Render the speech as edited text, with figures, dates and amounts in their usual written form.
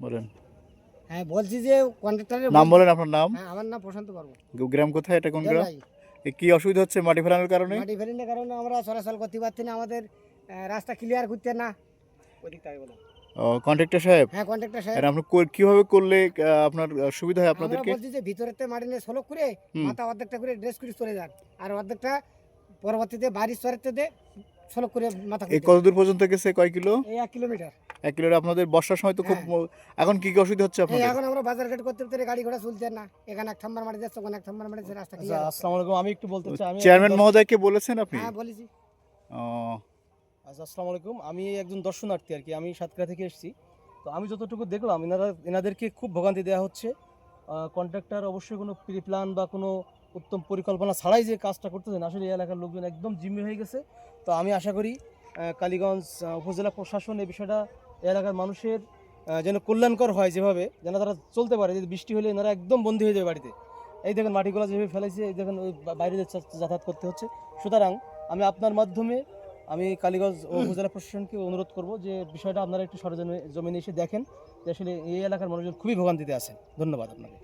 বলেন। হ্যাঁ বলছি যে কন্ট্রাক্টরের নাম বলেন আপনার নাম। হ্যাঁ আমার নাম প্রশান্ত বর্মা। গ্রাম কোথায়, এটা কোন গ্রাম? দেবরাই। কি অসুবিধা হচ্ছে মাটি ফেলানোর কারণে? মাটি ফেলিনের কারণে আমরা চলাচল করতে পারছি না, আমাদের রাস্তা ক্লিয়ার করতে না। কন্ট্রাক্টর সাহেব, হ্যাঁ কন্ট্রাক্টর সাহেব, এটা আপনি কিভাবে করলে আপনার সুবিধা হয় আমরা আপনাদেরকে? বলছি যে ভিতরেতে মাটি নিয়ে সলক করে হুম। মাথা অর্ধেকটা করে ড্রেস করে চলে যান, আর অর্ধেকটা পরবর্তীতে বাড়ির স্তরেতে সলক করে মাথা এই করতে কত দূর পর্যন্ত গেছে, কয় কিলো? এই 1 কিলোমিটার। 1 কিলো। আপনাদের বর্ষার সময় তো খুব এখন কি অসুবিধা হচ্ছে এই আপনাদের? এখন আমরা বাজার ঘাট করতে করতে গাড়ি ঘোড়া চলছে না, এখানে এক থাম্বার মাটি যাচ্ছে, ওখানে এক থাম্বার মাটি যাচ্ছে, রাস্তা ক্লিয়ার। আসসালামু আলাইকুম। আমি একটু বলতে চাই, আমি চেয়ারম্যান মহোদয়কে বলেছেন আপনি? হ্যাঁ বলেছি। ও, আসসালামু আলাইকুম। আমি একজন দর্শনার্থী আর কি, আমি সাতক্ষীরা থেকে এসেছি। তো আমি যতটুকু দেখলাম এনাদেরকে খুব ভোগান্তি দেওয়া হচ্ছে। কন্ট্রাক্টর অবশ্যই কোনো প্রি প্ল্যান বা কোনো উত্তম পরিকল্পনা ছাড়াই যে কাজটা করতেছেন, আসলে এই এলাকার লোকজন একদম জিম্মি হয়ে গেছে। তো আমি আশা করি কালীগঞ্জ উপজেলা প্রশাসন এই বিষয়টা এলাকার মানুষের যেন কল্যাণকর হয়, যেভাবে যেন তারা চলতে পারে। যদি বৃষ্টি হলে এনারা একদম বন্দী হয়ে যাবে বাড়িতে। এই দেখেন মাটিগুলো যেভাবে ফেলেছে, এই দেখেন ওই বাইরে যাতায়াত করতে হচ্ছে। সুতরাং আমি আপনার মাধ্যমে আমি কালীগঞ্জ উপজেলা প্রশাসনকে অনুরোধ করব যে বিষয়টা আপনারা একটু সরজমিনে এসে দেখেন যে আসলে এই এলাকার মানুষজন খুবই ভোগান্তিতে আছেন। ধন্যবাদ আপনাকে।